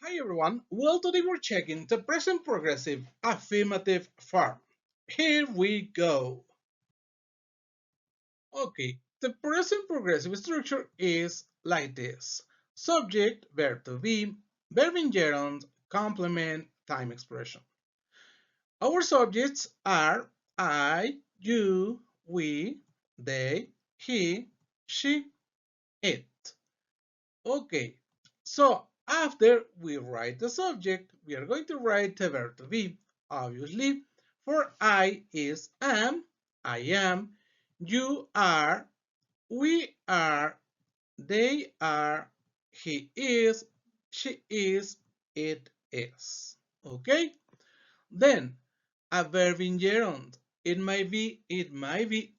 Hi everyone, well today we're checking the present progressive affirmative form. Here we go. Okay, the present progressive structure is like this. Subject, verb to be, verb in gerund, complement, time expression. Our subjects are I, you, we, they, he, she, it. Okay, so after we write the subject, we are going to write the verb to be. Obviously, for I is I am, you are, we are, they are, he is, she is, it is. Okay? Then a verb in gerund. It might be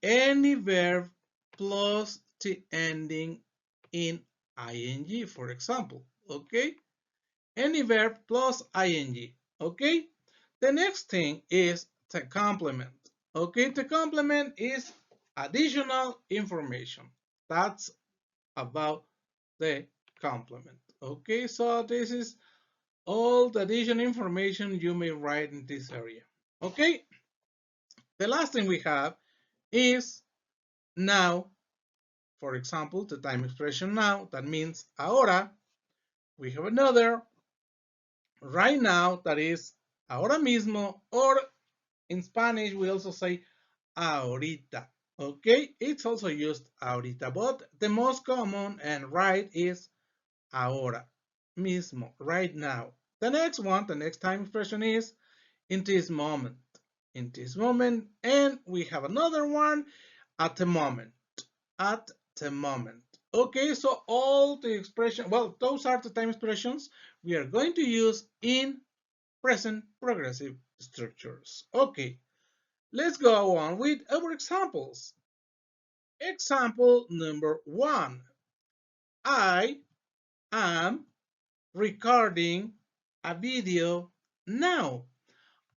any verb plus the ending in ing, for example. Okay? Any verb plus ing. Okay? The next thing is the complement. Okay? The complement is additional information. That's about the complement. Okay? So this is all the additional information you may write in this area. Okay? The last thing we have is now. For example, the time expression now, that means ahora. We have another right now, that is ahora mismo, or in Spanish we also say ahorita. Okay, it's also used ahorita, but the most common and right is ahora mismo, right now. The next one, the next time expression is in this moment. In this moment, and we have another one at the moment. At the moment. Okay, so all the expression, well, those are the time expressions we are going to use in present progressive structures. Okay, let's go on with our examples. Example number one. I am recording a video now.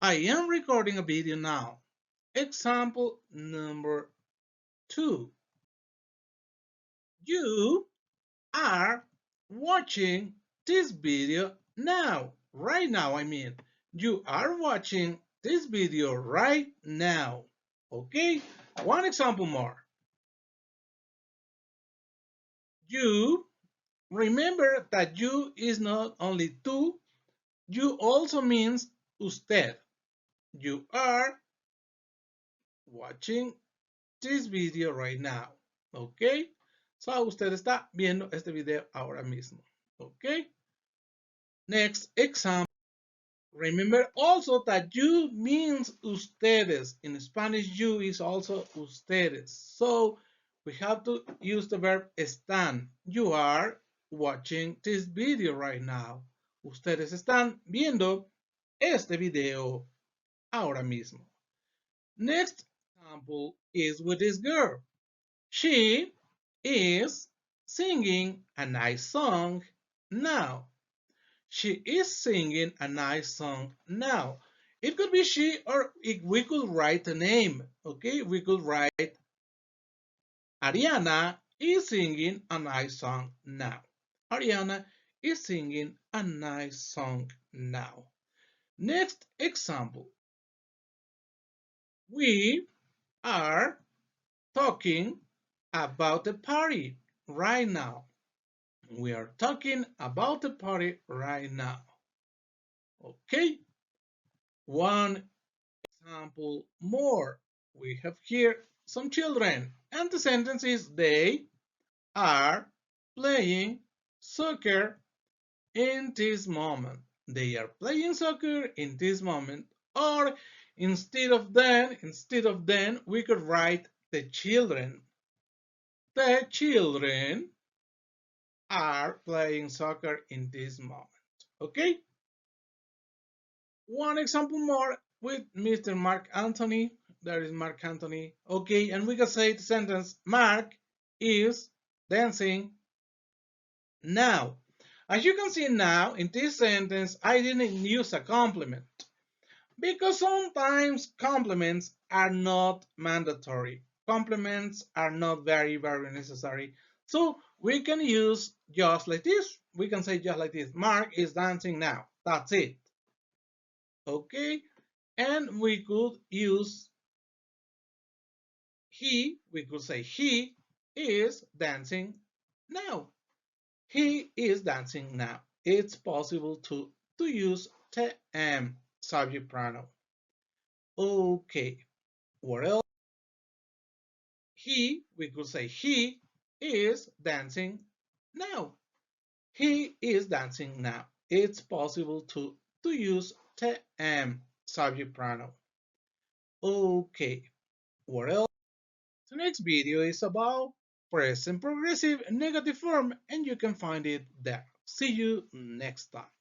I am recording a video now. Example number two. You are watching this video now. Right now, I mean. You are watching this video right now. Okay? One example more. You remember that you is not only tú, you also means usted. You are watching this video right now. Okay? So usted está viendo este video ahora mismo. Okay? Next example. Remember also that you means ustedes. In Spanish, you is also ustedes. So we have to use the verb están. You are watching this video right now. Ustedes están viendo este video ahora mismo. Next example is with this girl. She is singing a nice song now. She is singing a nice song now. It could be she, or we could write a name. Okay, we could write Ariana is singing a nice song now. Ariana is singing a nice song now. Next example. We are talking about the party right now. We are talking about the party right now. Okay, one example more. We have here some children, and the sentence is they are playing soccer in this moment. They are playing soccer in this moment. Or instead of then, we could write the children. The children are playing soccer in this moment. Okay? One example more with Mr. Mark Anthony. There is Mark Anthony. Okay, and we can say the sentence Mark is dancing now. As you can see now, in this sentence, I didn't use a complement because sometimes complements are not mandatory. Complements are not very necessary. So We can use just like this. We can say just like this. Mark is dancing now. That's it. Okay. And we could use he. We could say he is dancing now. He is dancing now. It's possible to use the subject pronoun. Okay. What else? He. We could say he is dancing now. He is dancing now. It's possible to use the subject pronoun. Okay, what else? The next video is about present progressive negative form and you can find it there. See you next time.